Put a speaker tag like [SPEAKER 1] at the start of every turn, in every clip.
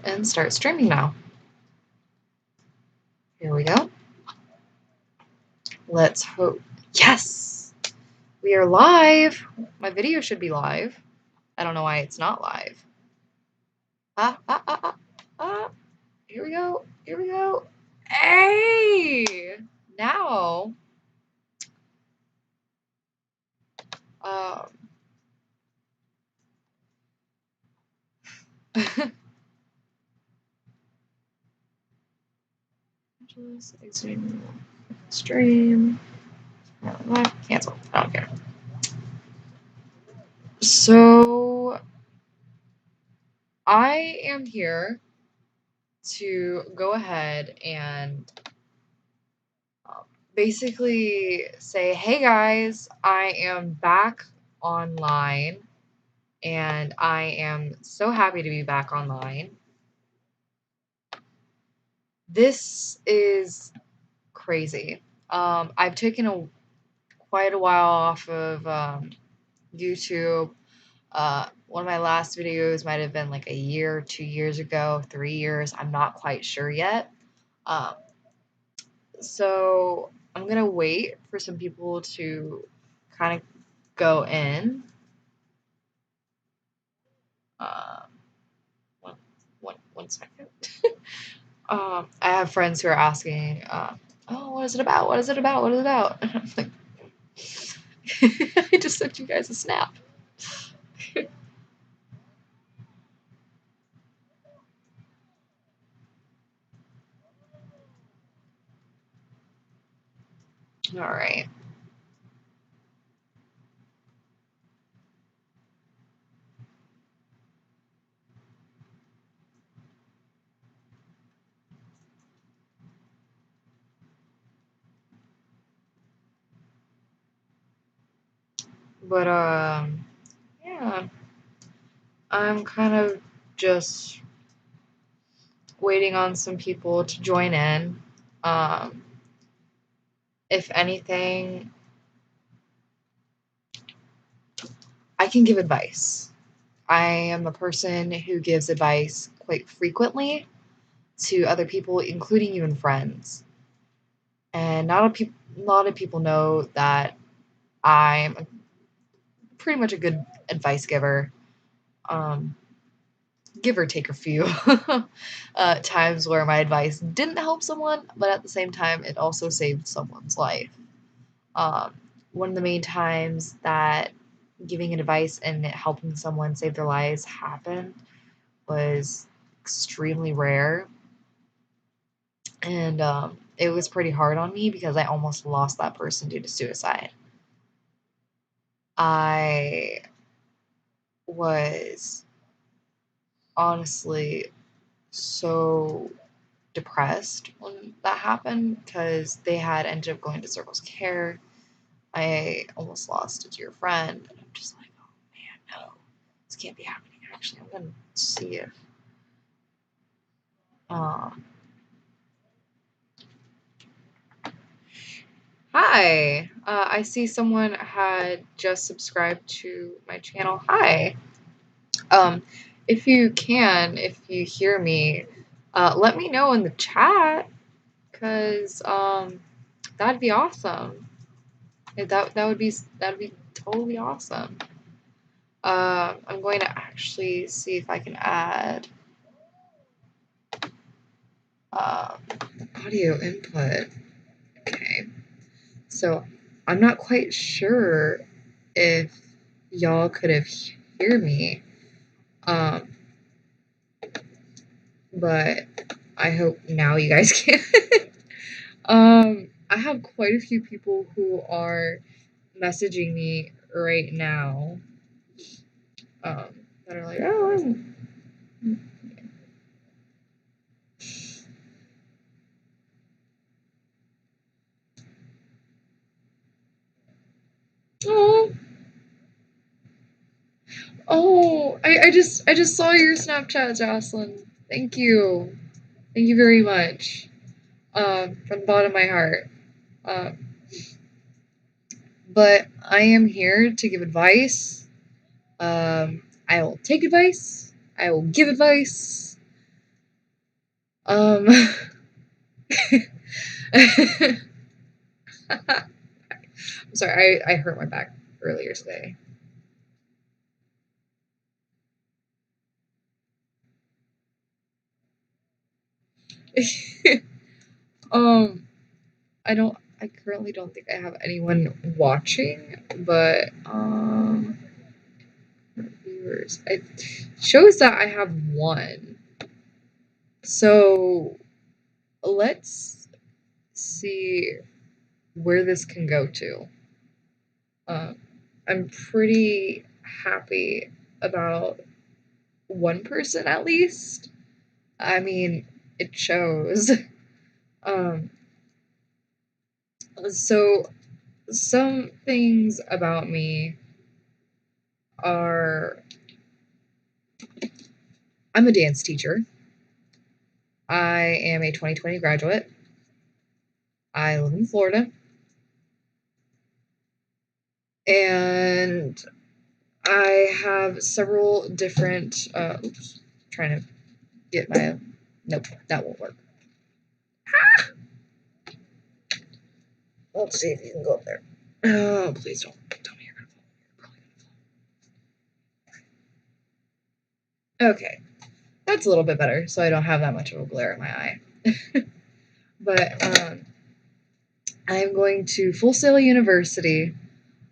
[SPEAKER 1] And start streaming now. Here we go. Let's hope. Yes! We are live! My video should be live. I don't know why it's not live. Here we go. Here we go. Hey! Now. Stream. Cancel. I don't care. So, I am here to go ahead and basically say, hey guys, I am back online and I am so happy to be back online. This is crazy. I've taken quite a while off of YouTube. One of my last videos might have been like a year, 2 years ago, 3 years. I'm not quite sure yet. So I'm gonna wait for some people to kind of go in. One second. I have friends who are asking, oh, what is it about? What is it about? What is it about? And I'm like, I just sent you guys a snap. All right. But yeah, I'm kind of just waiting on some people to join in. If anything, I can give advice. I am a person who gives advice quite frequently to other people, including even friends. And not a lot of people know that I'm pretty much a good advice giver. Give or take a few times where my advice didn't help someone, but at the same time, it also saved someone's life. One of the main times that giving advice and helping someone save their lives happened was extremely rare. And it was pretty hard on me because I almost lost that person due to suicide. I was honestly so depressed when that happened because they had ended up going to Circles Care. I almost lost a dear friend, and I'm just like, oh man, no, this can't be happening. Actually, I'm gonna see if hi. I see someone had just subscribed to my channel. Hi. If you can, if you hear me, let me know in the chat, cause that'd be awesome. That would be totally awesome. I'm going to actually see if I can add audio input. Okay, so I'm not quite sure if y'all could have hear me, but I hope now you guys can. I have quite a few people who are messaging me right now, that are like, oh, oh, oh, I just saw your Snapchat, Jocelyn. Thank you. Thank you very much. From the bottom of my heart. But I am here to give advice. I will take advice. I will give advice. Um, I'm sorry, I hurt my back earlier today. um, I currently don't think I have anyone watching, but viewers, it shows that I have one. So let's see where this can go to. I'm pretty happy about one person at least. I mean, it shows. Um, so some things about me are I'm a dance teacher. I am a 2020 graduate. I live in Florida. And I have several different trying to get my nope, that won't work. Let's see if you can go up there. Oh, please don't tell me you're gonna fall. Okay. That's a little bit better, so I don't have that much of a glare in my eye. But I'm going to Full Sail University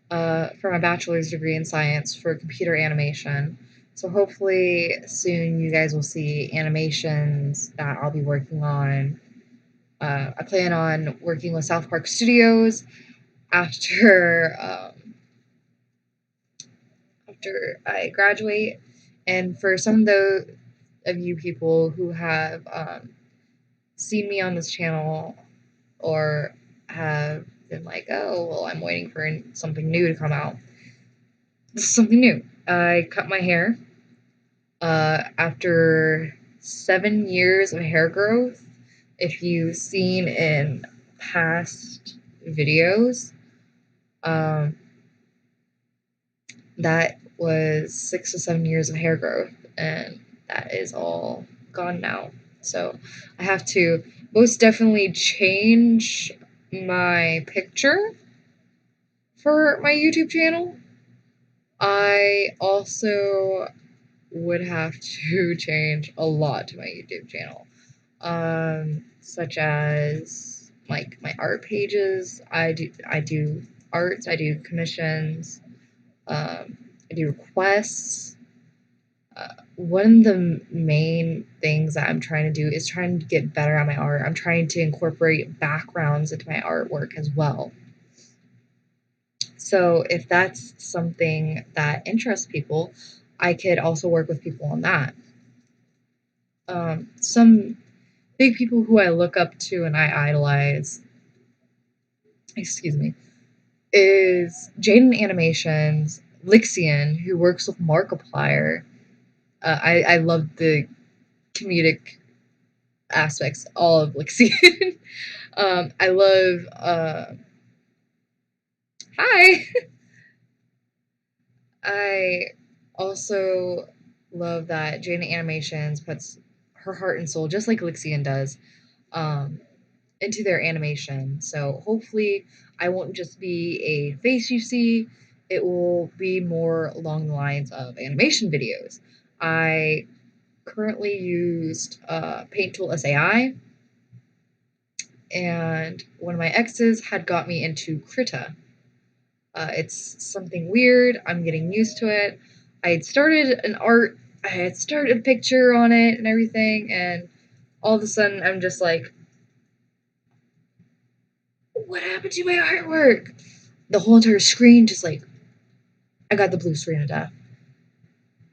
[SPEAKER 1] for my bachelor's degree in science for computer animation. So hopefully soon you guys will see animations that I'll be working on. I plan on working with South Park Studios after after I graduate. And for some of you people who have seen me on this channel or have been like, oh, well, I'm waiting for something new to come out. This is something new. I cut my hair after 7 years of hair growth. If you've seen in past videos, um, that was 6 to 7 years of hair growth, and that is all gone now. So I have to most definitely change my picture for my YouTube channel. I also would have to change a lot to my YouTube channel, such as like my art pages. I do arts. I do commissions. I do requests. One of the main things that I'm trying to do is trying to get better at my art. I'm trying to incorporate backgrounds into my artwork as well. So if that's something that interests people, I could also work with people on that. Some big people who I look up to and I idolize, excuse me, is Jaden Animations, Lixian, who works with Markiplier. I love the comedic aspects all of Lixian. I love hi. I also love that Jane Animations puts her heart and soul, just like Lixian does, um, into their animation. So hopefully, I won't just be a face you see. It will be more along the lines of animation videos. I currently used Paint Tool SAI, and one of my exes had got me into Krita. It's something weird. I'm getting used to it. I had started a picture on it and everything, and all of a sudden I'm just like, what happened to my artwork? The whole entire screen just like, I got the blue screen of death.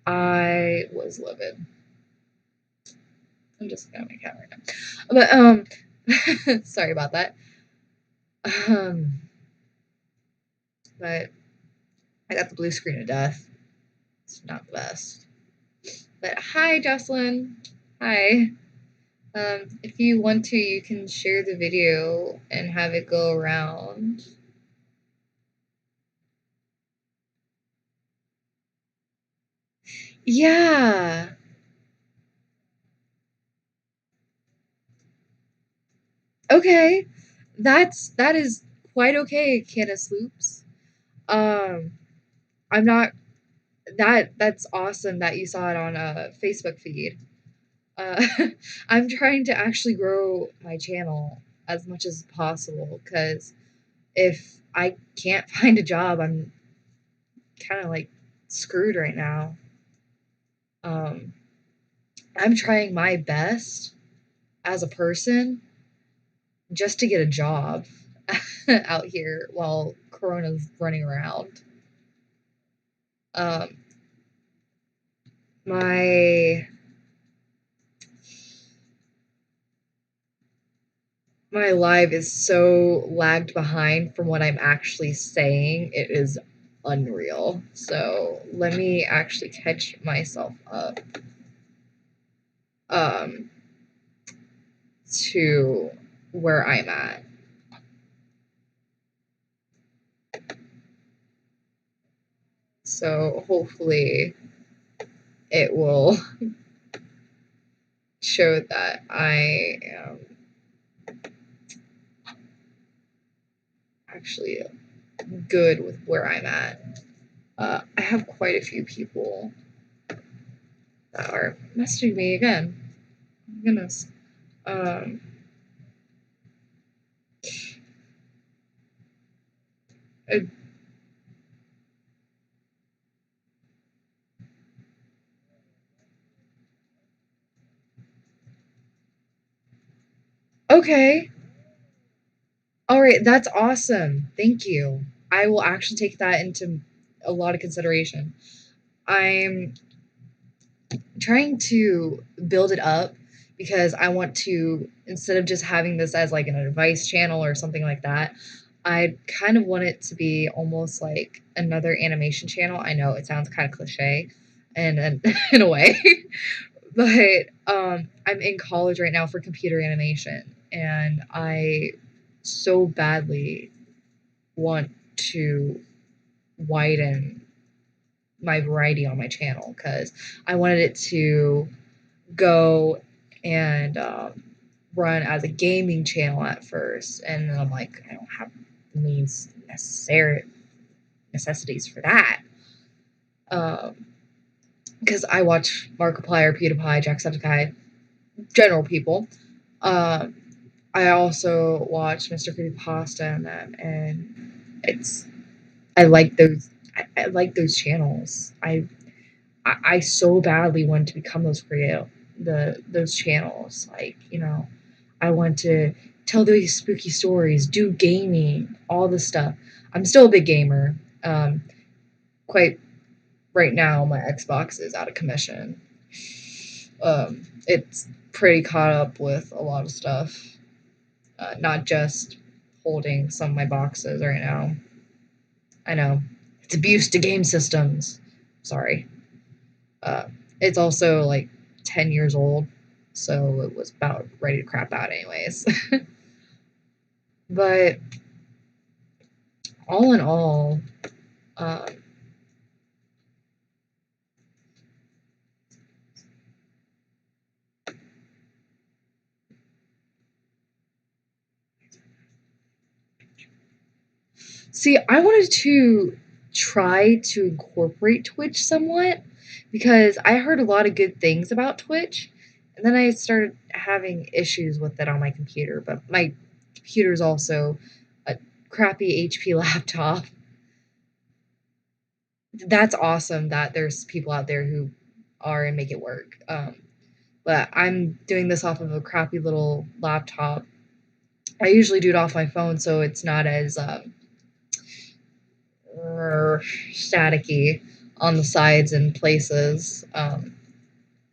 [SPEAKER 1] I was livid. I'm just looking at my cat right now. But, sorry about that. Um, but I got the blue screen of death. It's not the best. But hi, Jocelyn. Hi. If you want to, you can share the video and have it go around. Yeah. Okay, that is quite okay, Candace Loops. Um, I'm not that's awesome that you saw it on a Facebook feed. Uh, I'm trying to actually grow my channel as much as possible because if I can't find a job, I'm kind of like screwed right now. Um, I'm trying my best as a person just to get a job out here while Corona's running around. Um, my my live is so lagged behind from what I'm actually saying. It is unreal. So let me actually catch myself up um, to where I'm at. So hopefully it will show that I am actually good with where I'm at. I have quite a few people that are messaging me again. Oh my goodness. Um, uh, okay. All right. That's awesome. Thank you. I will actually take that into a lot of consideration. I'm trying to build it up because I want to, instead of just having this as like an advice channel or something like that, I kind of want it to be almost like another animation channel. I know it sounds kind of cliche and in a way, but I'm in college right now for computer animation and I so badly want to widen my variety on my channel because I wanted it to go and run as a gaming channel at first, and then I'm like, I don't have the means necessities for that. Because I watch Markiplier, PewDiePie, Jacksepticeye, general people. Um, I also watch Mr. Creepypasta and them, and it's I like those. I like those channels. I so badly want to become those channels. Like, I want to tell these spooky stories, do gaming, all this stuff. I'm still a big gamer. Quite right now, my Xbox is out of commission. It's pretty caught up with a lot of stuff, not just holding some of my boxes right now. I know it's abuse to game systems. Sorry. Uh, it's also like 10 years old, so it was about ready to crap out, anyways. But all in all, um, see, I wanted to try to incorporate Twitch somewhat because I heard a lot of good things about Twitch, and then I started having issues with it on my computer. But my computer is also a crappy HP laptop. That's awesome that there's people out there who are and make it work. But I'm doing this off of a crappy little laptop. I usually do it off my phone, so it's not as staticky on the sides and places.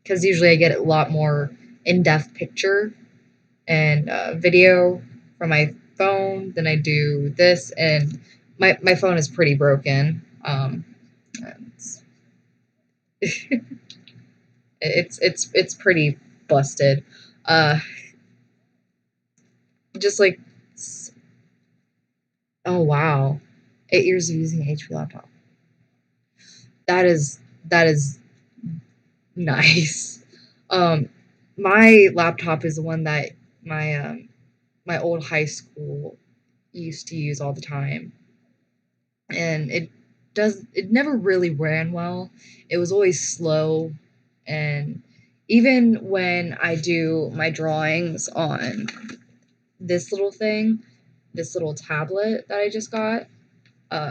[SPEAKER 1] Because usually I get a lot more in-depth picture and video from my phone than I do this, and my phone is pretty broken. It's, it's pretty busted. Uh, just like, oh wow, 8 years of using an HP laptop. That is nice. Um, my laptop is the one that my my old high school used to use all the time. And it never really ran well. It was always slow, and even when I do my drawings on this little thing, this little tablet that I just got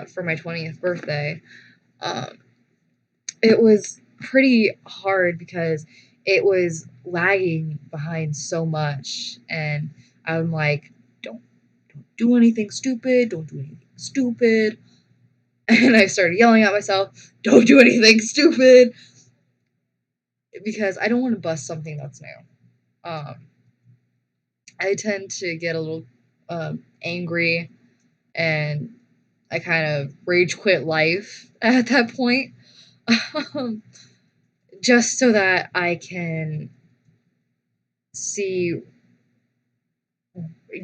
[SPEAKER 1] for my 20th birthday, um, it was pretty hard because it was lagging behind so much, and I'm like, don't do anything stupid, don't do anything stupid. And I started yelling at myself, don't do anything stupid, because I don't want to bust something that's new. Um, I tend to get a little angry, and I kind of rage quit life at that point, um, just so that I can see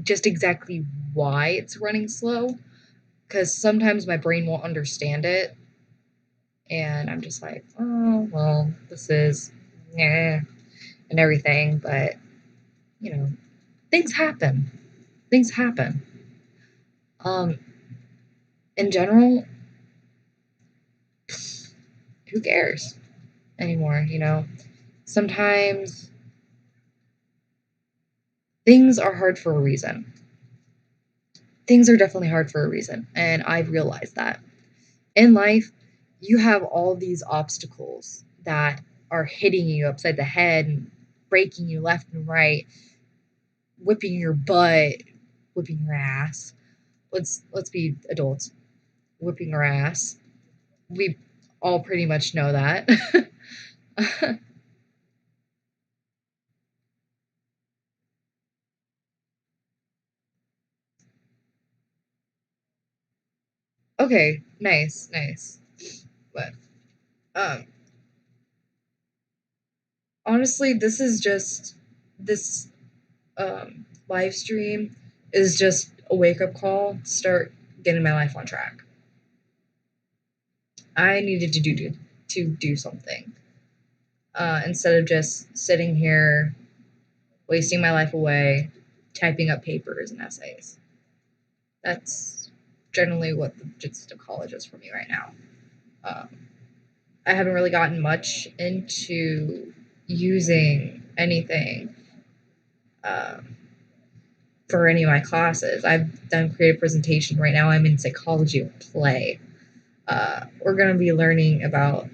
[SPEAKER 1] just exactly why it's running slow. Because sometimes my brain won't understand it, and I'm just like, oh, well, this is, yeah, and everything. But, you know, things happen. Things happen. Um, in general, who cares anymore, you know? Sometimes things are hard for a reason. Things are definitely hard for a reason, and I've realized that. In life, you have all these obstacles that are hitting you upside the head and breaking you left and right, whipping your butt, whipping your ass. Let's be adults. Whipping our ass. We all pretty much know that. Okay, nice, nice. But um honestly, this live stream is just a wake up call to start getting my life on track. I needed to do something instead of just sitting here wasting my life away typing up papers and essays. That's generally what the gist of college is for me right now. Um, I haven't really gotten much into using anything um, for any of my classes. I've done creative presentation. Right now, I'm in psychology of play. We're going to be learning about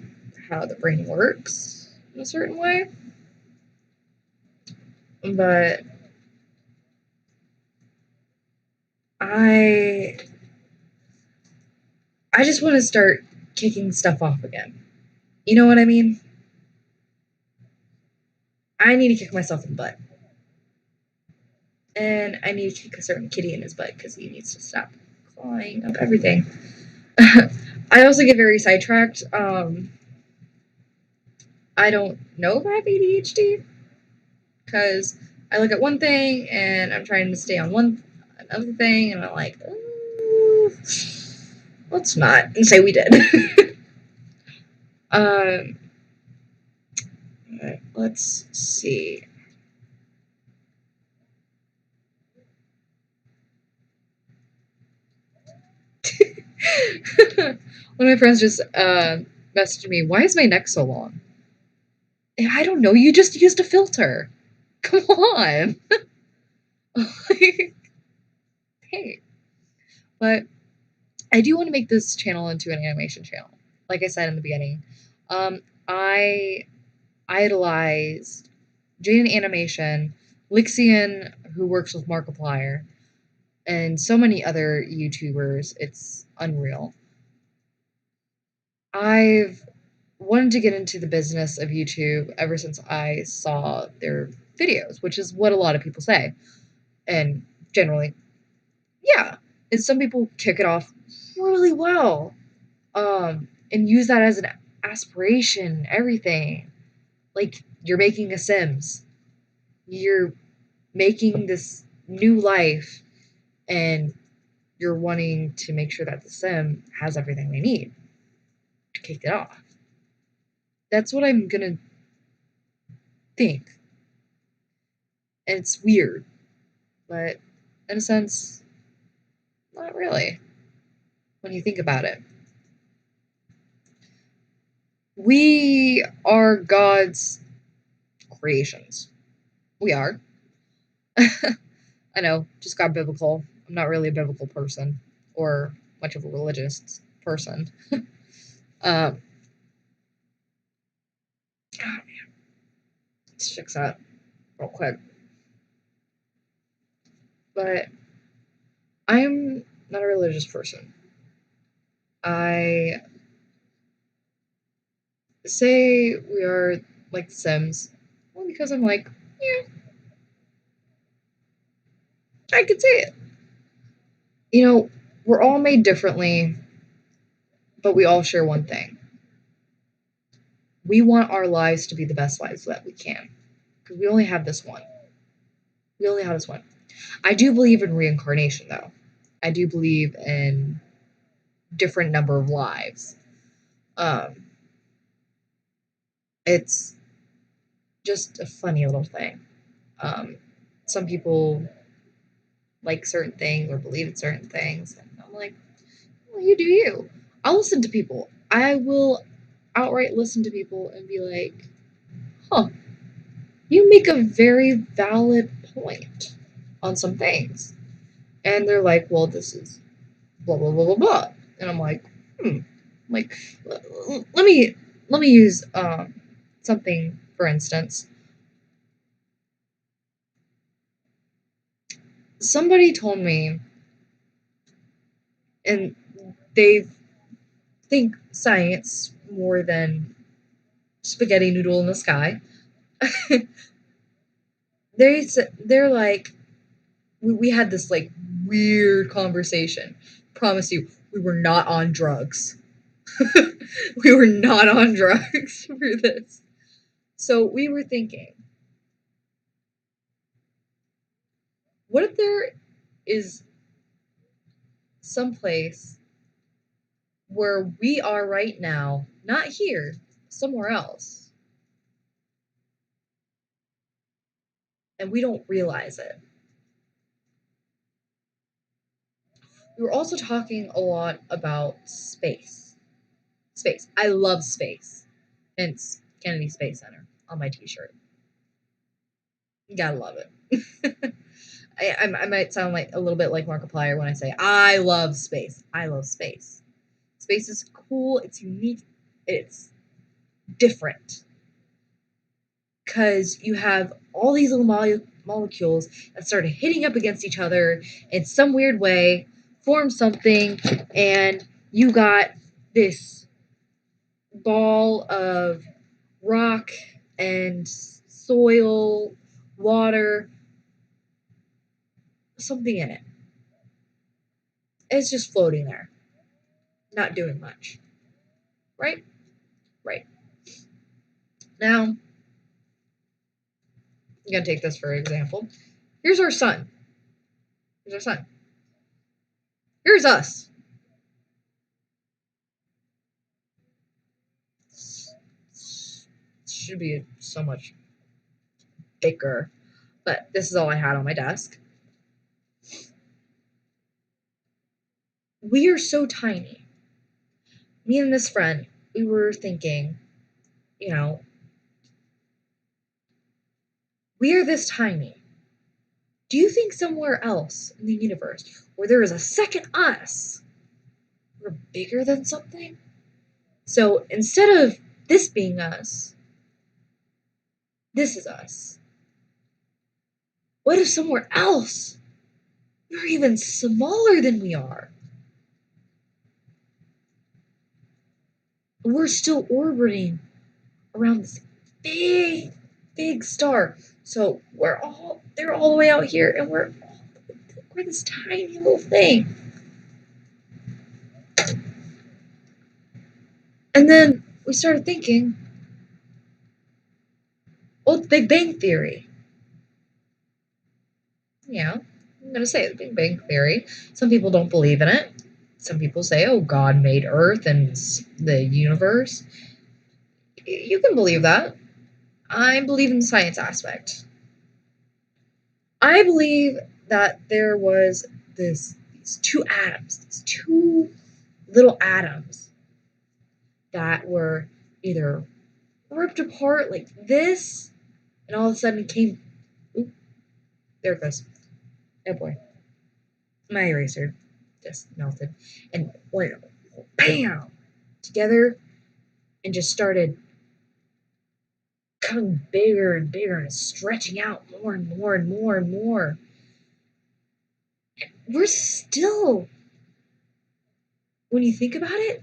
[SPEAKER 1] how the brain works in a certain way, but I I just want to start kicking stuff off again. You know what I mean? I need to kick myself in the butt, and I need to kick a certain kitty in his butt because he needs to stop clawing up everything. I also get very sidetracked. I don't know if I have ADHD because I look at one thing and I'm trying to stay on another thing, and I'm like, ooh, let's not and say we did. um, let's see. One of my friends just messaged me, "Why is my neck so long?" And I don't know. You just used a filter. Come on. Hey, but I do want to make this channel into an animation channel. Like I said in the beginning, I idolized Jaden Animation, Lixian, who works with Markiplier, and so many other YouTubers. It's unreal. I've wanted to get into the business of YouTube ever since I saw their videos, which is what a lot of people say. And generally, yeah. And some people kick it off really well. And use that as an aspiration, everything. Like you're making a Sims. You're making this new life, and you're wanting to make sure that the sim has everything they need to kick it off. That's what I'm gonna think. And it's weird, but In a sense, not really, when you think about it. We are God's creations. We are. I know, just got biblical. I'm not really a biblical person or much of a religious person. Um, oh man, let's fix that real quick. But I'm not a religious person. I say we are like The Sims, only because I'm like, yeah, I could say it. You know, we're all made differently, but we all share one thing. We want our lives to be the best lives that we can, because we only have this one. We only have this one. I do believe in reincarnation, though. I do believe in different number of lives. Um, it's just a funny little thing. Um, some people like certain things or believe in certain things, and I'm like, well, you do you. I'll listen to people. I will outright listen to people and be like, huh, you make a very valid point on some things. And they're like, well, this is blah blah blah blah blah. And I'm like, like let me use something for instance. Somebody told me, and they think science more than spaghetti noodle in the sky. They're like, we had this like weird conversation. Promise you, we were not on drugs. We were not on drugs for this. So we were thinking, what if there is someplace where we are right now, not here, somewhere else, and we don't realize it? We were also talking a lot about space. Space. I love space. Hence Kennedy Space Center on my t-shirt. You gotta love it. I might sound like a little bit like Markiplier when I say I love space. I love space. Space is cool. It's unique. It's different because you have all these little molecules that start hitting up against each other in some weird way, form something, and you got this ball of rock and soil, water, something in it. It's just floating there, not doing much. Right? Right. Now, I'm going to take this for example. Here's our sun. Here's our sun. Here's us. Should be so much bigger, but this is all I had on my desk. We are so tiny. Me and this friend, we were thinking, you know, we are this tiny. Do you think somewhere else in the universe where there is a second us, we're bigger than something? So instead of this being us, this is us. What if somewhere else we're even smaller than we are? We're still orbiting around this big, big star. So they're all the way out here, and we're this tiny little thing. And then we started thinking, well, the Big Bang Theory. Yeah, I'm going to say the Big Bang Theory. Some people don't believe in it. Some people say, oh, God made Earth and the universe. You can believe that. I believe in the science aspect. I believe that there was these two atoms, these two little atoms that were either ripped apart like this, and all of a sudden came. Oop, there it goes. Oh boy, my eraser just melted and went bam together and just started coming bigger and bigger and stretching out more and more and more and more. We're still, when you think about it,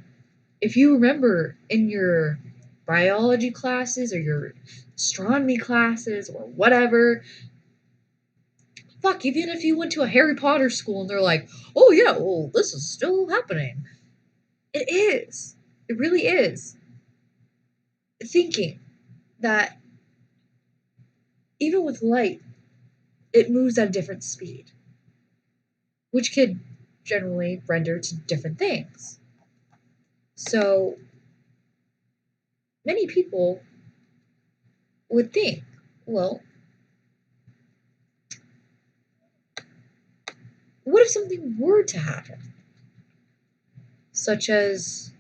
[SPEAKER 1] if you remember in your biology classes or your astronomy classes or whatever, fuck, even if you went to a Harry Potter school and they're like, oh yeah, well, this is still happening. It is. It really is. Thinking that even with light, it moves at a different speed, which could generally render to different things. So many people would think, well, what if something were to happen? Such as,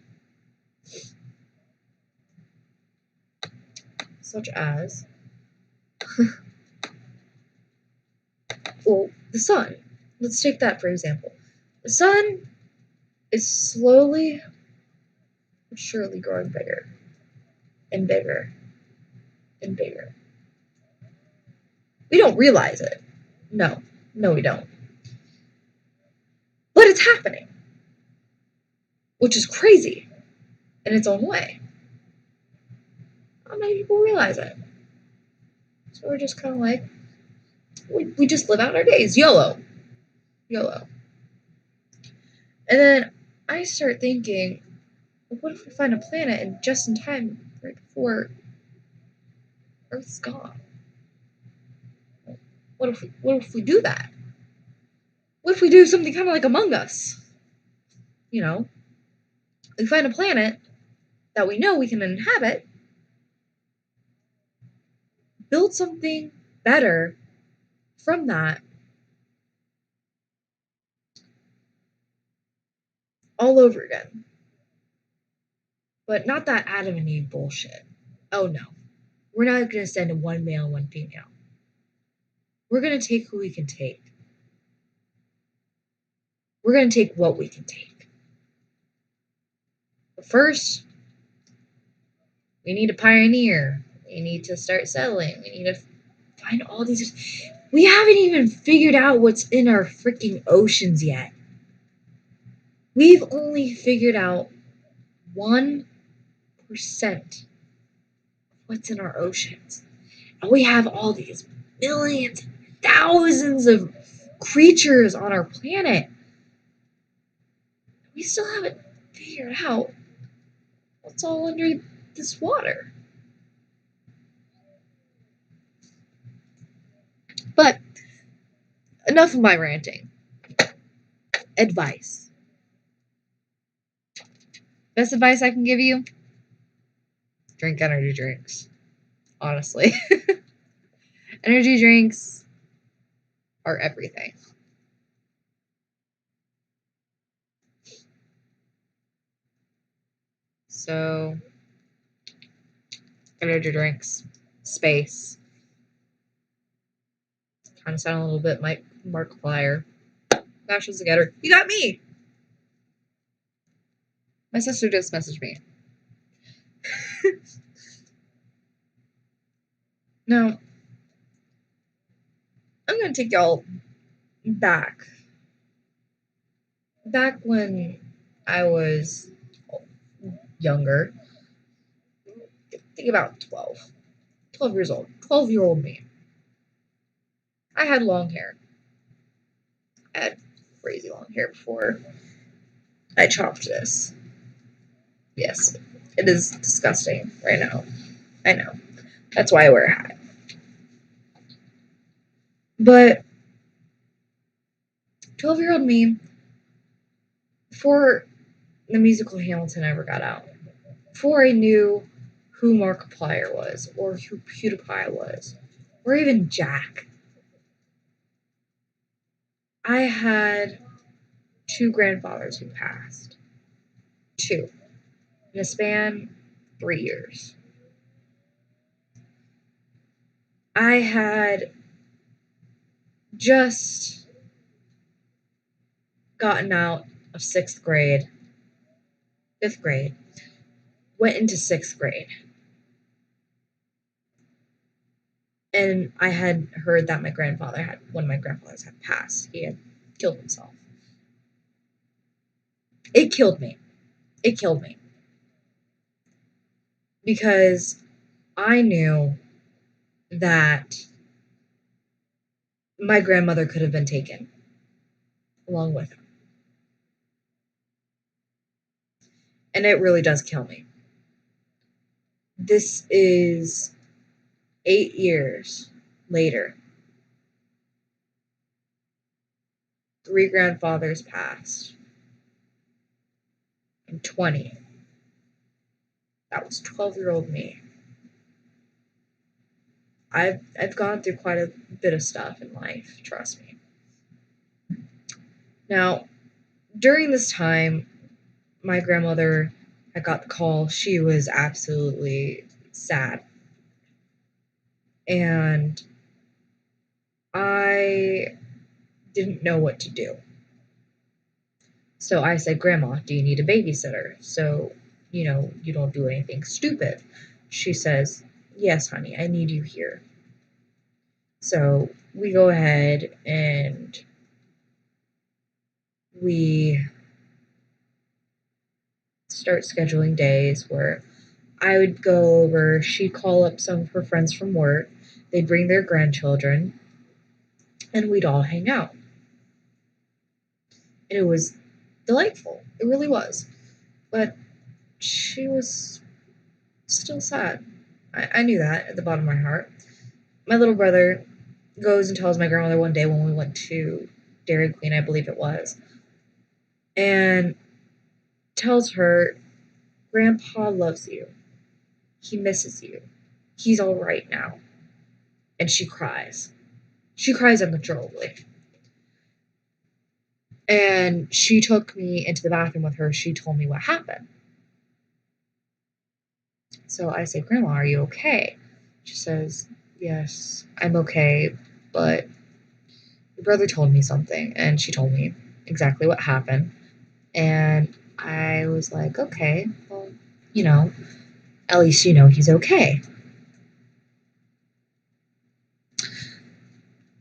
[SPEAKER 1] well, the sun. Let's take that for example. The sun is slowly but surely growing bigger and bigger and bigger. We don't realize it. No, we don't. But it's happening, which is crazy in its own way. Not many people realize it. So we're just kind of like, we just live out our days. YOLO. YOLO. And then I start thinking, what if we find a planet and just in time right before Earth's gone? What if we do that? What if we do something kind of like Among Us? You know, we find a planet that we know we can inhabit, build something better from that, all over again. But not that Adam and Eve bullshit. Oh no. We're not going to send one male and one female. We're going to take who we can take. We're going to take what we can take. But first, we need to pioneer. We need to start settling. We need to find all these. We haven't even figured out what's in our freaking oceans yet. We've only figured out 1% of what's in our oceans. And we have all these millions, thousands of creatures on our planet. We still haven't figured out what's all under this water. But enough of my ranting. Advice. Best advice I can give you? Drink energy drinks. Honestly. Energy drinks are everything. So, energy drinks, space. Kind of sound a little bit like Markiplier. National Together. You got me! My sister just messaged me. Now, I'm going to take y'all back. Back when I was younger. Think about 12. 12 years old. 12-year-old me. I had long hair. I had crazy long hair before I chopped this. Yes, it is disgusting right now. I know. That's why I wear a hat. But 12-year-old me, before the musical Hamilton ever got out, before I knew who Markiplier was, or who PewDiePie was, or even Jack, I had two grandfathers who passed. Two. In a span 3 years. I had just gotten out of 5th grade, went into 6th grade. And I had heard that one of my grandfathers had passed. He had killed himself. It killed me. It killed me. Because I knew that my grandmother could have been taken along with him. And it really does kill me. This is 8 years later. 3 grandfathers passed. I'm 20. That was 12-year-old me. I've gone through quite a bit of stuff in life, trust me. Now, during this time, my grandmother had got the call. She was absolutely sad. And I didn't know what to do. So I said, Grandma, do you need a babysitter? So, you don't do anything stupid. She says, yes, honey, I need you here. So we go ahead and we start scheduling days where I would go over, she'd call up some of her friends from work, they'd bring their grandchildren, and we'd all hang out. And it was delightful. It really was. But she was still sad. I knew that at the bottom of my heart. My little brother goes and tells my grandmother one day when we went to Dairy Queen, I believe it was, and tells her, Grandpa loves you. He misses you. He's all right now. And she cries. She cries uncontrollably. And she took me into the bathroom with her. She told me what happened. So I say, Grandma, are you okay? She says, yes, I'm okay, but your brother told me something. And she told me exactly what happened. And I was like, okay, well, at least he's okay.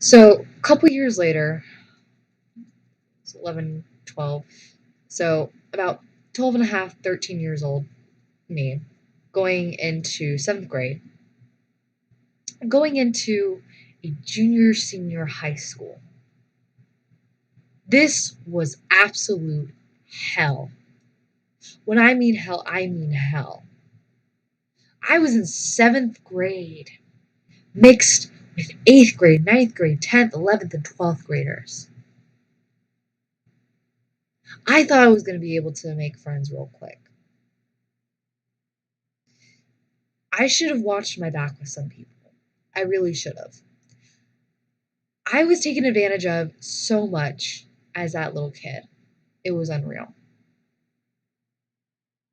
[SPEAKER 1] So a couple years later, it's 11, 12, so about 12 and a half, 13 years old, me, going into 7th grade, going into a junior, senior high school. This was absolute hell. When I mean hell, I mean hell. I was in 7th grade, mixed with 8th grade, 9th grade, 10th, 11th, and 12th graders. I thought I was going to be able to make friends real quick. I should have watched my back with some people. I really should have. I was taken advantage of so much as that little kid. It was unreal.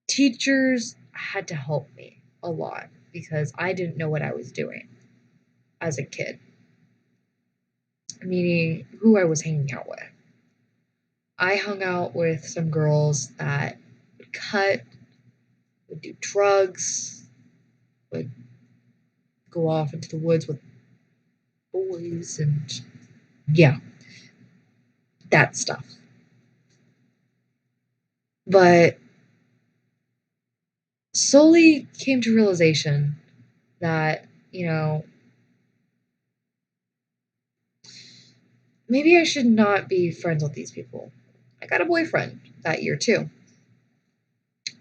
[SPEAKER 1] Teachers had to help me a lot because I didn't know what I was doing as a kid, meaning who I was hanging out with. I hung out with some girls that would cut, would do drugs, would go off into the woods with boys, and yeah, that stuff. But slowly came to realization that, maybe I should not be friends with these people. I got a boyfriend that year too.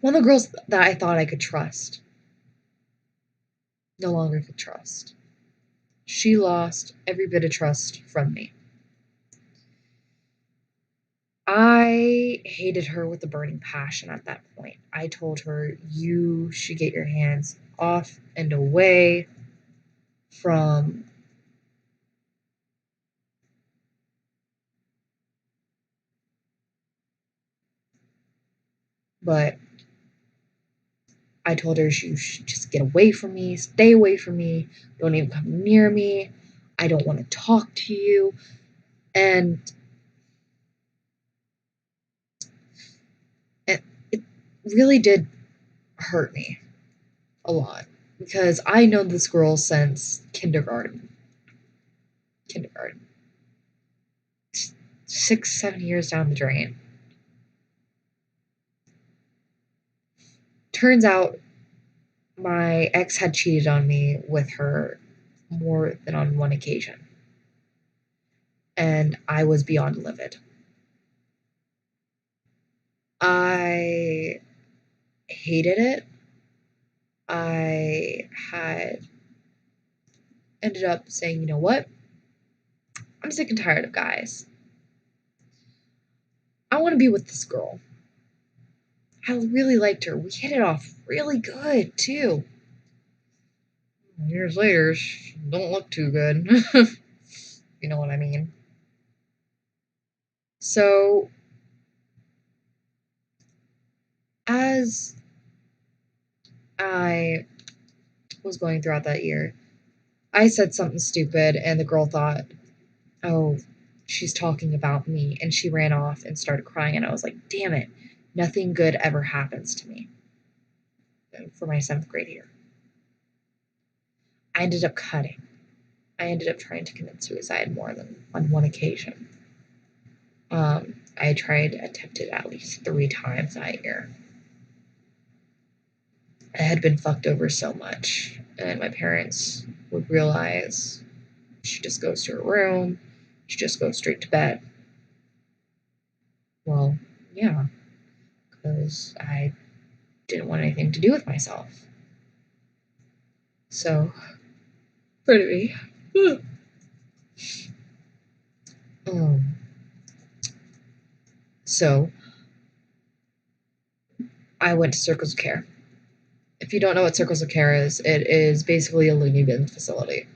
[SPEAKER 1] One of the girls that I thought I could trust, no longer could trust. She lost every bit of trust from me. I hated her with a burning passion at that point. I told her, you should get your hands off and away from But I told her you should just get away from me, stay away from me, don't even come near me. I don't want to talk to you. And it really did hurt me a lot because I know this girl since kindergarten. Kindergarten. 6, 7 years down the drain. Turns out my ex had cheated on me with her more than on one occasion. And I was beyond livid. I hated it. I had ended up saying, you know what? I'm sick and tired of guys. I want to be with this girl. I really liked her. We hit it off really good, too. Years later, she don't look too good. You know what I mean? So, as I was going throughout that year, I said something stupid, and the girl thought, oh, she's talking about me, and she ran off and started crying, and I was like, damn it, nothing good ever happens to me for my 7th grade year. I ended up cutting. I ended up trying to commit suicide more than on one occasion. I attempted at least 3 times that year. I had been fucked over so much, and my parents would realize she just goes to her room, she just goes straight to bed. Well, yeah, because I didn't want anything to do with myself. So, pretty. So, I went to Circles of Care. If you don't know what Circles of Care is, it is basically a loony bin facility.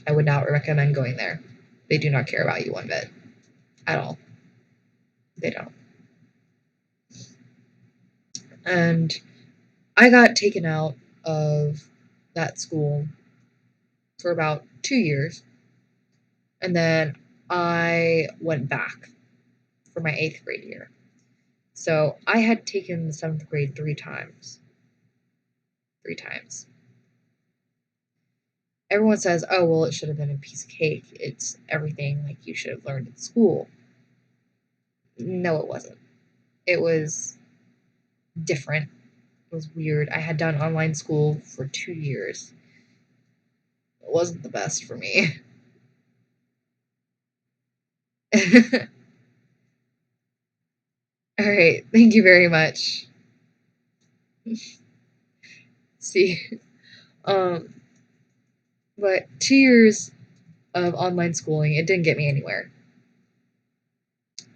[SPEAKER 1] I would not recommend going there. They do not care about you one bit. At all. They don't. And I got taken out of that school for about 2 years. And then I went back for my 8th grade year. So I had taken the 7th grade 3 times. 3 times. Everyone says, oh, well, it should have been a piece of cake. It's everything like you should have learned in school. No, it wasn't. It was different. It was weird. I had done online school for 2 years. It wasn't the best for me. All right. Thank you very much. See. But 2 years of online schooling, it didn't get me anywhere.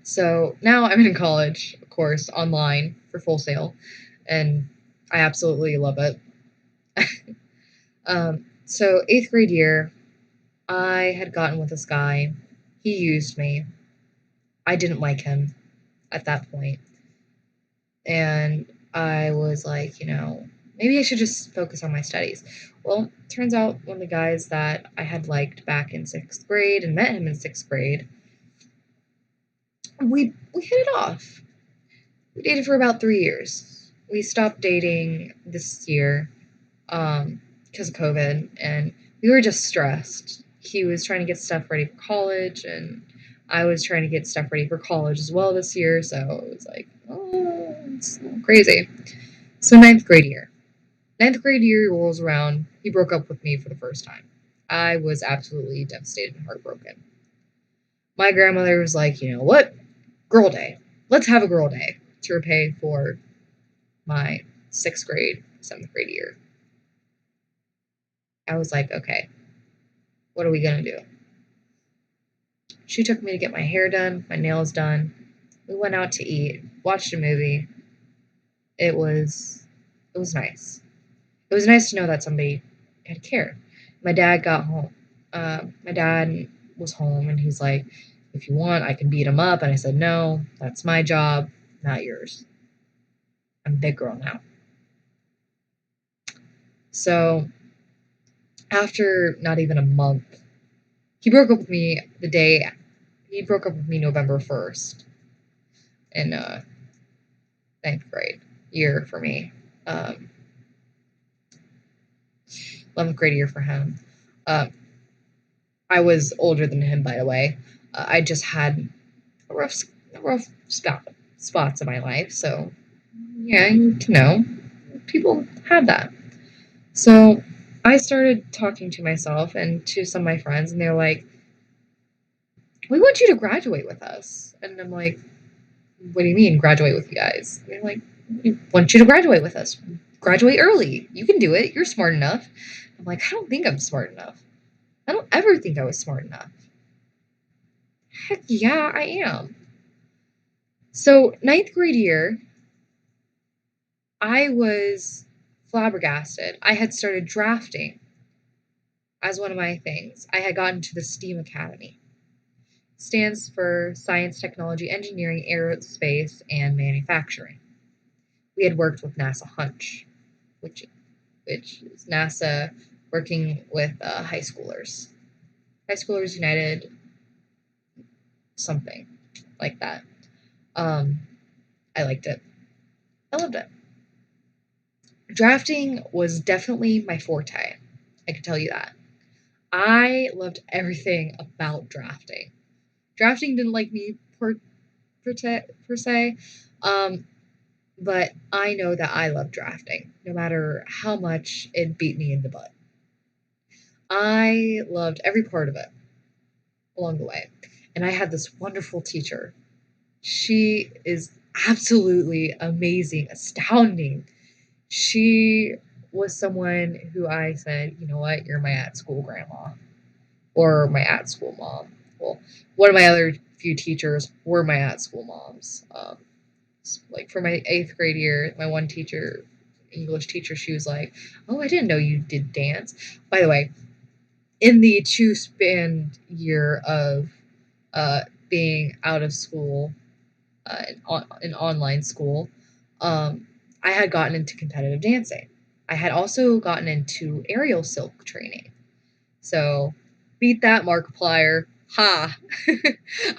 [SPEAKER 1] So now I'm in college, of course, online for Full Sail, and I absolutely love it. So 8th grade year, I had gotten with this guy. He used me. I didn't like him at that point. And I was like, maybe I should just focus on my studies. Well, turns out one of the guys that I had liked back in 6th grade and met him in 6th grade, we hit it off. We dated for about 3 years. We stopped dating this year because of COVID, and we were just stressed. He was trying to get stuff ready for college, and I was trying to get stuff ready for college as well this year, so it was like, oh, it's crazy. So 9th grade year. 9th grade year rolls around. He broke up with me for the first time. I was absolutely devastated and heartbroken. My grandmother was like, you know what? Girl day. Let's have a girl day to repay for my 6th grade, 7th grade year. I was like, okay, what are we going to do? She took me to get my hair done, my nails done. We went out to eat, watched a movie. It was nice. It was nice to know that somebody had cared. My dad got home. My dad was home, and he's like, if you want, I can beat him up. And I said, no, that's my job, not yours. I'm a big girl now. So after not even a month, he broke up with me November 1st in ninth grade year for me. 11th grade year for him. I was older than him, by the way. I just had rough, rough spots in my life, so yeah, you need to know. People have that. So I started talking to myself and to some of my friends, and they're like, "We want you to graduate with us." And I'm like, "What do you mean, graduate with you guys?" And they're like, "We want you to graduate with us. Graduate early. You can do it. You're smart enough." I'm like, "I don't think I'm smart enough. I don't ever think I was smart enough." Heck yeah, I am. So, ninth grade year, I was flabbergasted. I had started drafting as one of my things. I had gotten to the STEAM Academy. Stands for Science, Technology, Engineering, Aerospace, and Manufacturing. We had worked with NASA Hunch, which is NASA working with high schoolers. High Schoolers United, something like that. I liked it. I loved it. Drafting was definitely my forte. I can tell you that. I loved everything about drafting. Drafting didn't like me per se, but I know that I love drafting, no matter how much it beat me in the butt. I loved every part of it along the way. And I had this wonderful teacher. She is absolutely amazing, astounding. She was someone who I said, you know what, you're my at school grandma or my at school mom. Well, one of my other few teachers were my at school moms. Like for my 8th grade year, my one teacher, English teacher, she was like, "Oh, I didn't know you did dance." By the way, in the 2 span year of being out of school, in online school, I had gotten into competitive dancing. I had also gotten into aerial silk training. So, beat that, Markiplier. Ha!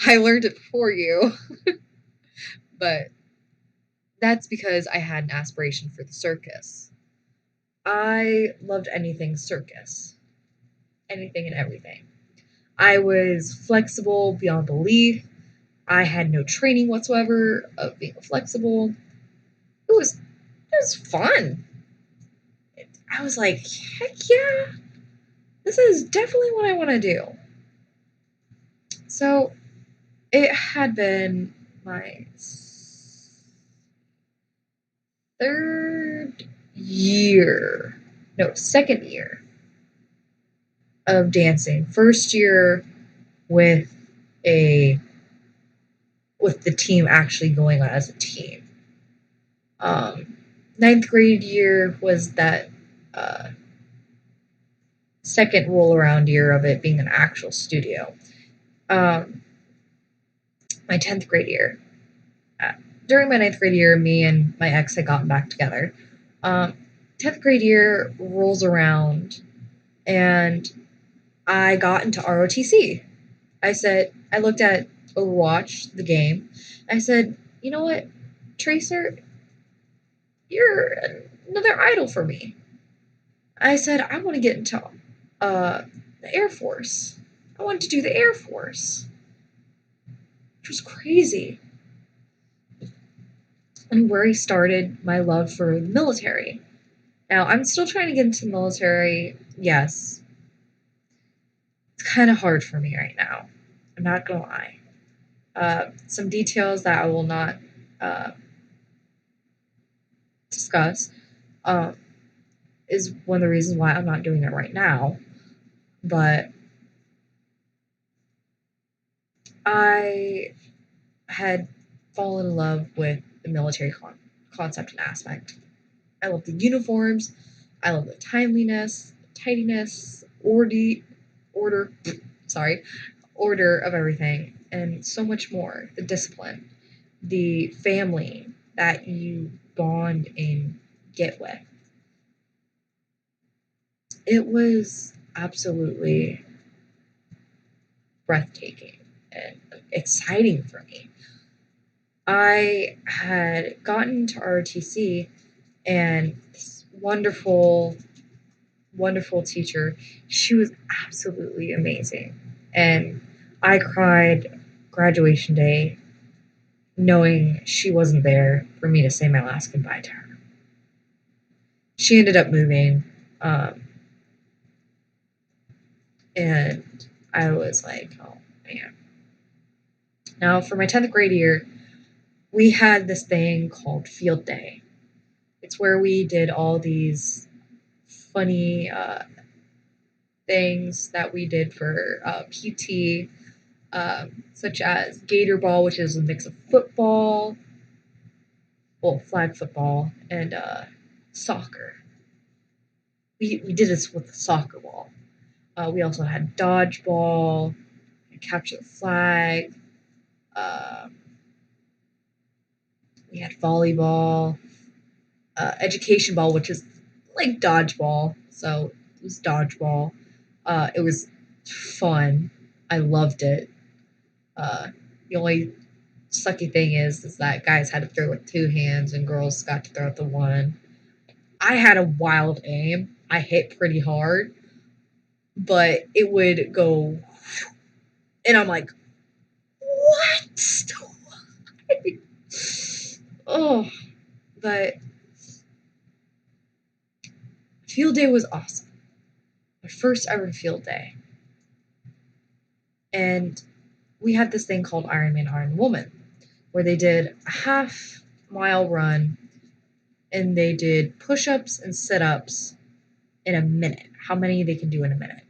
[SPEAKER 1] I learned it before you. But that's because I had an aspiration for the circus. I loved anything circus, anything and everything. I was flexible beyond belief. I had no training whatsoever of being flexible. It was fun. I was like, heck yeah, this is definitely what I want to do. So it had been my third year, no, second year of dancing. First year with a with the team actually going on as a team. Um, Ninth grade year was that uh, second roll around year of it being an actual studio. Um, my 10th grade year. Uh, During my ninth grade year, me and my ex had gotten back together. 10th grade year rolls around and I got into ROTC. I looked at Overwatch, the game. I said, you know what, Tracer, you're another idol for me. I said, I want to get into the Air Force. I wanted to do the Air Force, which was crazy. And where I started my love for the military. Now, I'm still trying to get into the military. Yes, it's kind of hard for me right now. I'm not going to lie. Some details that I will not uh, discuss um, is one of the reasons why I'm not doing it right now. But I had fallen in love with the military concept and aspect. I love the uniforms. I love the timeliness, tidiness, order, sorry, order of everything, and so much more. The discipline, the family that you bond and get with. It was absolutely breathtaking and exciting for me. I had gotten to ROTC, and this wonderful, wonderful teacher, she was absolutely amazing. And I cried graduation day knowing she wasn't there for me to say my last goodbye to her. She ended up moving, um, and I was like, oh man. Now, for my 10th grade year, we had this thing called Field Day. It's where we did all these funny things that we did for PT, such as Gator Ball, which is a mix of football, well, flag football, and soccer. We did this with the soccer ball. We also had dodgeball, capture the flag. Uh, we had volleyball, education ball, which is like dodgeball. So it was dodgeball. It was fun. I loved it. The only sucky thing is that guys had to throw with two hands and girls got to throw with the one. I had a wild aim. I hit pretty hard, but it would go, and I'm like, what? Oh, but field day was awesome. My first ever field day. And we had this thing called Ironman Iron Woman, where they did a half-mile run and they did push-ups and sit-ups in a minute. How many they can do in a minute.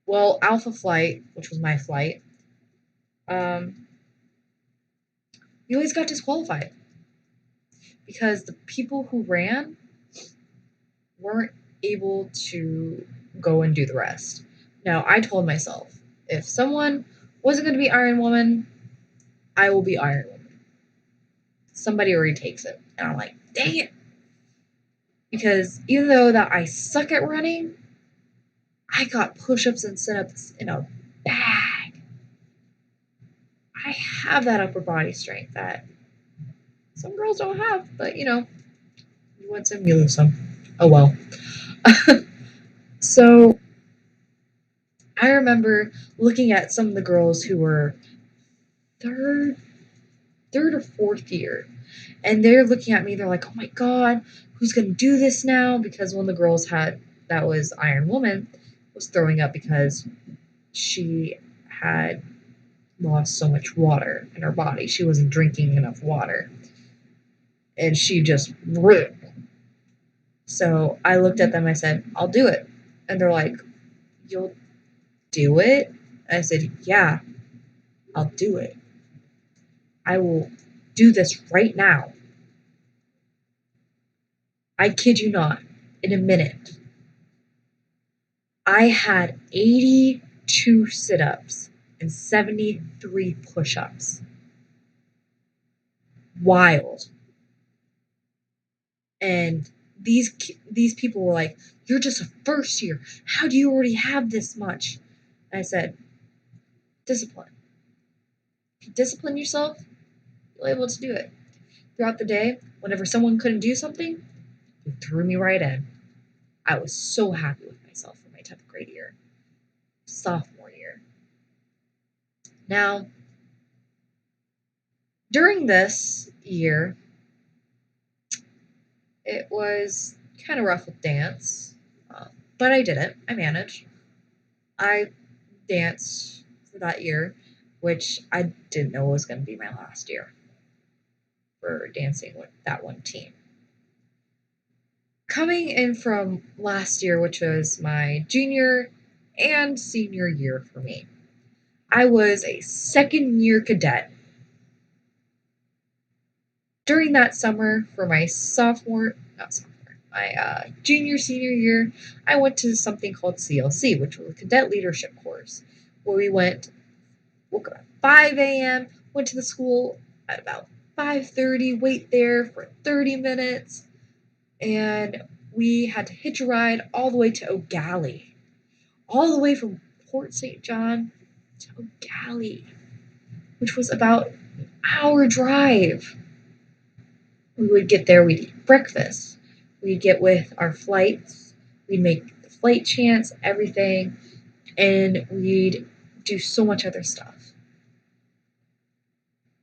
[SPEAKER 1] Well, Alpha Flight, which was my flight, we always got disqualified because the people who ran weren't able to go and do the rest. Now, I told myself, if someone wasn't going to be Iron Woman, I will be Iron Woman. Somebody already takes it. And I'm like, dang it. Because even though that I suck at running, I got push-ups and sit-ups in a bag. I have that upper body strength that some girls don't have, but you win some, you lose some. Oh well. So I remember looking at some of the girls who were third or fourth year, and they're looking at me. They're like, "Oh my god, who's gonna do this now?" Because one of the girls that was Iron Woman was throwing up because she had lost so much water in her body. She wasn't drinking enough water, and she just ripped. So I looked at them. I said, "I'll do it," and they're like, "You'll do it?" I said, "Yeah, I'll do it. I will do this right now. I kid you not, in a minute." I had 82 sit ups and 73 push ups. Wild. And these people were like, "You're just a first year. How do you already have this much?" And I said, "Discipline. If you discipline yourself, you'll be able to do it." Throughout the day, whenever someone couldn't do something, they threw me right in. I was so happy with myself for my 10th grade year, sophomore year. Now, during this year, it was kind of rough with dance, but I did it. I managed. I danced for that year, which I didn't know was going to be my last year for dancing with that one team. Coming in from last year, which was my junior and senior year for me, I was a second year cadet. During that summer for my my junior, senior year, I went to something called CLC, which was a cadet leadership course, where we woke up at 5 a.m., went to the school at about 5:30, wait there for 30 minutes, and we had to hitch a ride all the way to O'Galley. All the way from Port St. John to O'Galley, which was about an hour drive. We would get there, we'd eat breakfast, we'd get with our flights, we'd make the flight chants, everything, and we'd do so much other stuff.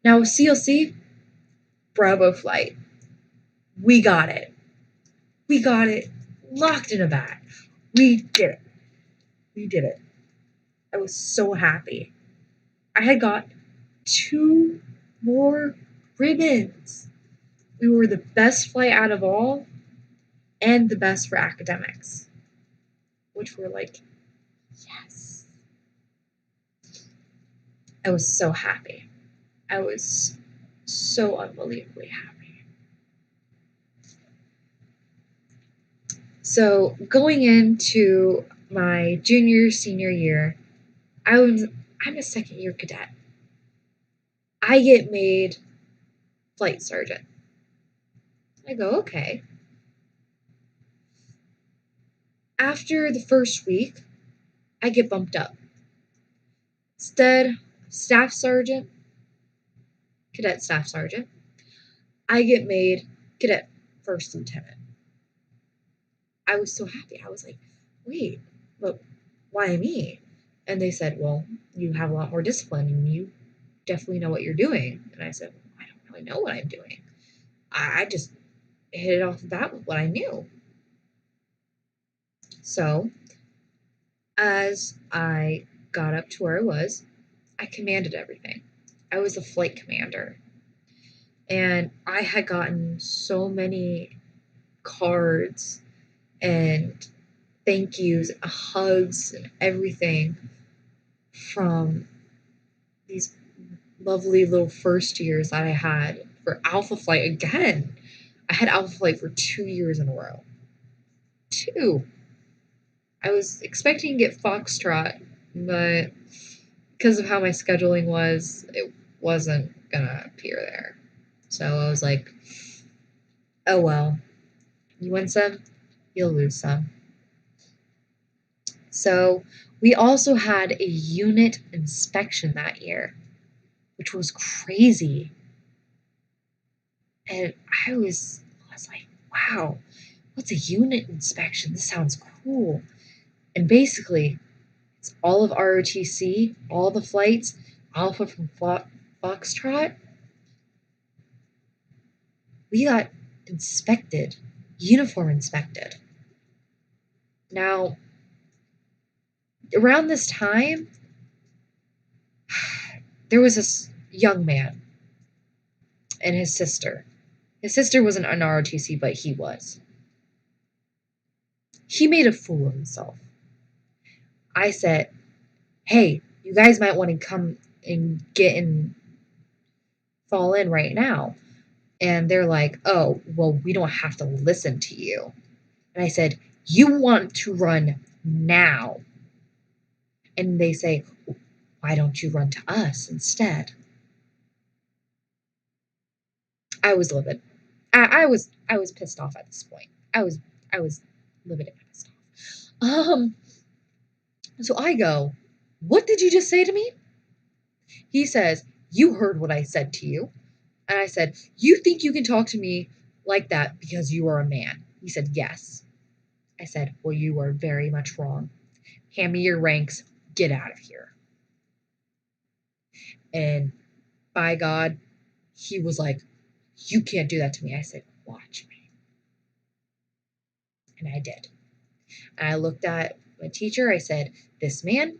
[SPEAKER 1] Now with CLC, Bravo flight, we got it. We got it locked in a bag. We did it. We did it. I was so happy. I had got 2 more ribbons. We were the best flight out of all and the best for academics, which were like, yes. I was so happy. I was so unbelievably happy. So going into my junior, senior year, I'm a second year cadet. I get made flight sergeant. I go, okay. After the first week, I get bumped up. Instead of staff sergeant, cadet staff sergeant, I get made cadet first lieutenant. I was so happy. I was like, wait, but why me? And they said, well, you have a lot more discipline and you definitely know what you're doing. And I said, I don't really know what I'm doing. I just hit it off the bat with what I knew. So as I got up to where I was, I commanded everything. I was a flight commander. And I had gotten so many cards and thank yous, hugs, and everything from these lovely little first years that I had for Alpha Flight again. I had Alpha Flight for 2 years in a row. 2. I was expecting to get Foxtrot, but because of how my scheduling was, it wasn't gonna appear there. So I was like, oh well, you win some, you'll lose some. So we also had a unit inspection that year, which was crazy. And I was like, wow, what's a unit inspection? This sounds cool. And basically, it's all of ROTC, all the flights, Alpha from Foxtrot. We got inspected, uniform inspected. Now, around this time, there was this young man and his sister. His sister wasn't an ROTC, but he was. He made a fool of himself. I said, hey, you guys might want to come and get and fall in right now. And they're like, oh, well, we don't have to listen to you. And I said, you want to run now. And they say, why don't you run to us instead? I was livid. I was pissed off at this point. I was livid and pissed off. So I go, what did you just say to me? He says, you heard what I said to you. And I said, you think you can talk to me like that because you are a man? He said, yes. I said, well, you are very much wrong. Hand me your ranks. Get out of here. And by God, he was like, you can't do that to me. I said, watch me. And I did. And I looked at my teacher. I said, this man,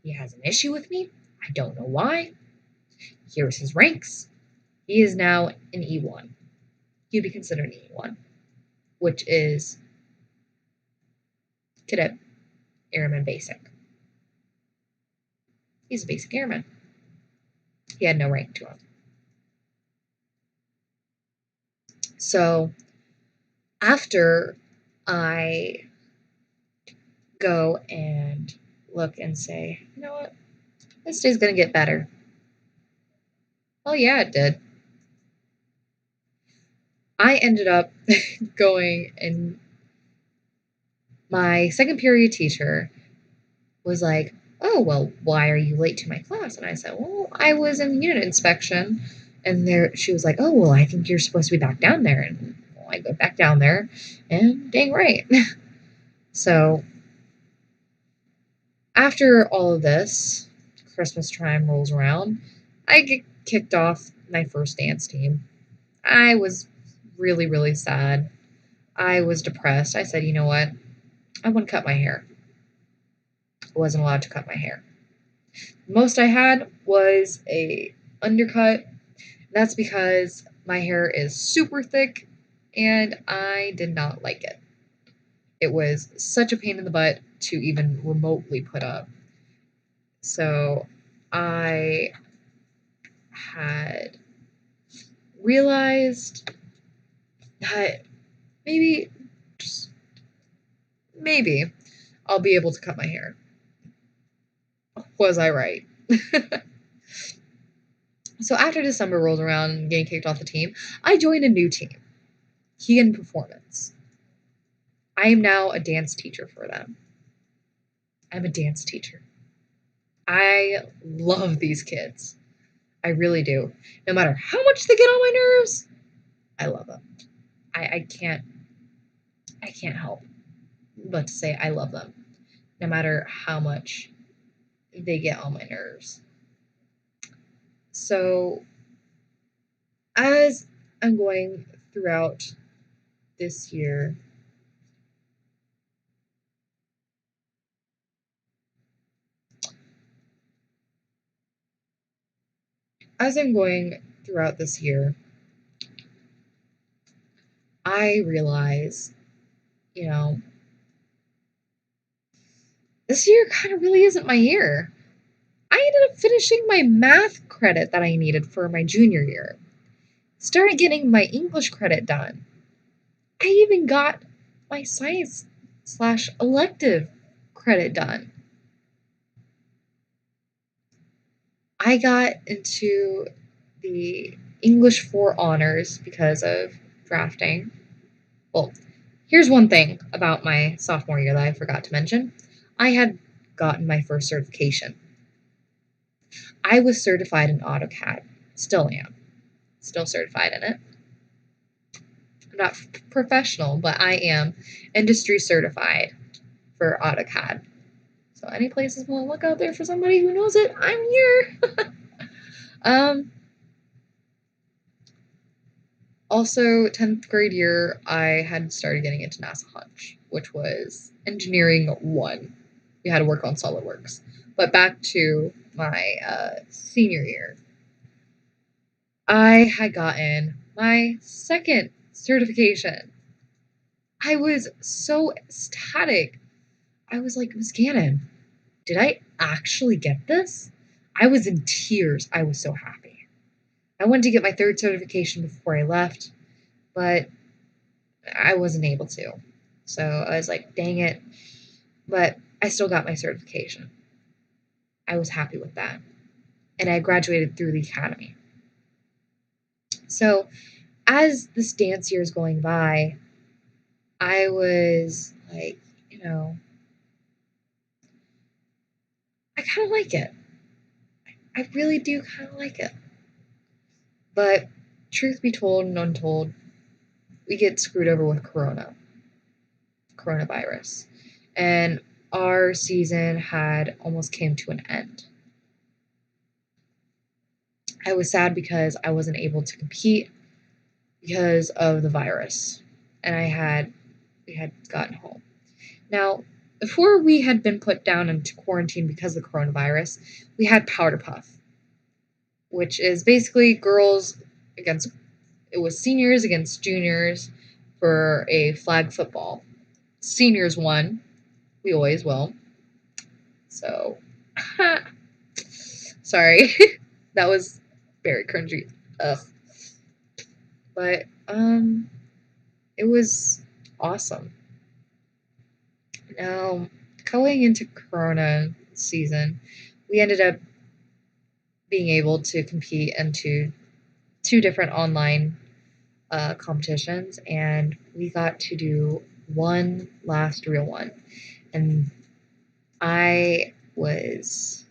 [SPEAKER 1] he has an issue with me. I don't know why. Here's his ranks. He is now an E1. He'd be considered an E1, which is Cadet Airman Basic. He's a basic airman. He had no rank to him. So after I go and look and say, you know what, this day's going to get better. Well, yeah, it did. I ended up going, and my second period teacher was like, "Oh, well, why are you late to my class?" And I said, "Well, I was in unit inspection." And she was like, "Oh, well, I think you're supposed to be back down there." And well, I go back down there, and dang right. So after all of this, Christmas time rolls around. I get kicked off my first dance team. I was really, really sad. I was depressed. I said, you know what? I want to cut my hair. I wasn't allowed to cut my hair. Most I had was a undercut. That's because my hair is super thick and I did not like it. It was such a pain in the butt to even remotely put up. So I had realized that maybe, just maybe, I'll be able to cut my hair. Was I right? So after December rolls around and getting kicked off the team, I joined a new team, Keegan Performance. I am now a dance teacher for them. I'm a dance teacher. I love these kids. I really do. No matter how much they get on my nerves, I love them. I can't help but to say I love them. No matter how much they get on my nerves. So as I'm going throughout this year, as I'm going throughout this year, I realize, you know, this year kind of really isn't my year. I ended up finishing my math credit that I needed for my junior year. Started getting my English credit done. I even got my science/elective credit done. I got into the English for honors because of drafting. Well, here's one thing about my sophomore year that I forgot to mention. I had gotten my first certification. I was certified in AutoCAD. Still am. Still certified in it. I'm not professional, but I am industry certified for AutoCAD. So any places want to look out there for somebody who knows it, I'm here. um, Also, 10th grade year, I had started getting into NASA Hunch, which was engineering 1. We had to work on SolidWorks. But back to my senior year, I had gotten my second certification. I was so ecstatic. I was like, Miss Gannon, did I actually get this? I was in tears. I was so happy. I wanted to get my third certification before I left, but I wasn't able to. So I was like, dang it. But I still got my certification. I was happy with that. And I graduated through the academy. So as this dance year is going by, I was like, I kind of like it. I really do kind of like it. But truth be told and untold, we get screwed over with coronavirus. And our season had almost came to an end. I was sad because I wasn't able to compete because of the virus. And we had gotten home. Now, before we had been put down into quarantine because of the coronavirus, we had Powder Puff, which is basically girls against, it was seniors against juniors for a flag football. Seniors won. We always will. So, sorry. That was very cringy. Ugh. But, it was awesome. Now, going into Corona season, we ended up being able to compete into 2 different online competitions, and we got to do one last real one. And I was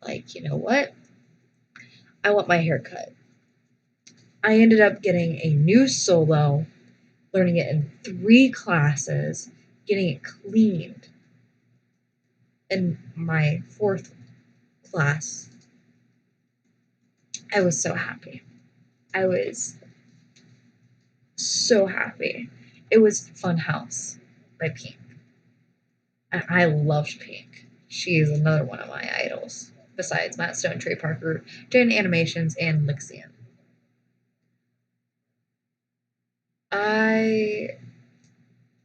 [SPEAKER 1] like, you know what? I want my hair cut. I ended up getting a new solo, learning it in 3 classes, getting it cleaned in my 4th class. I was so happy. I was so happy. It was Funhouse by Pink. I loved Pink. She is another one of my idols, besides Matt Stone, Trey Parker, Jen Animations, and Lixian. I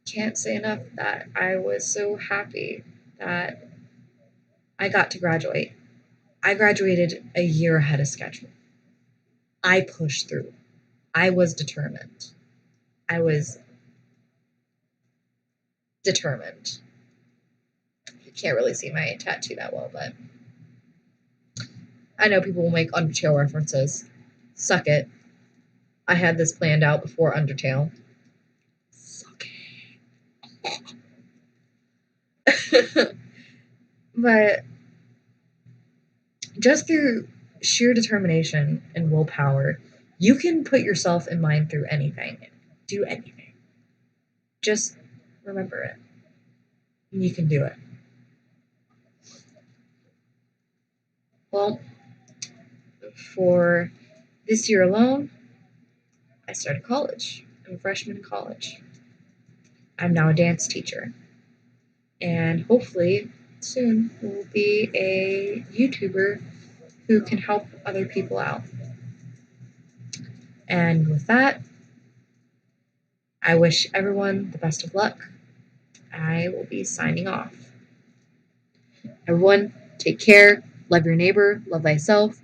[SPEAKER 1] can't say enough that I was so happy that I got to graduate. I graduated a year ahead of schedule. I pushed through. I was determined. I was determined. You can't really see my tattoo that well, but I know people will make Undertale references. Suck it. I had this planned out before Undertale. Suck it. But just through sheer determination and willpower, you can put yourself in mind through anything. Do anything. Just remember it. You can do it. Well, for this year alone, I started college. I'm a freshman in college. I'm now a dance teacher. And hopefully, soon, will be a YouTuber who can help other people out. And with that, I wish everyone the best of luck. I will be signing off. Everyone, take care, love your neighbor, love thyself.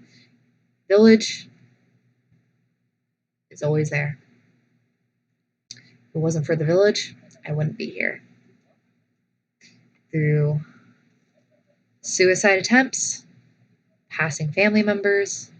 [SPEAKER 1] Village is always there. If it wasn't for the village, I wouldn't be here. Through suicide attempts, passing family members,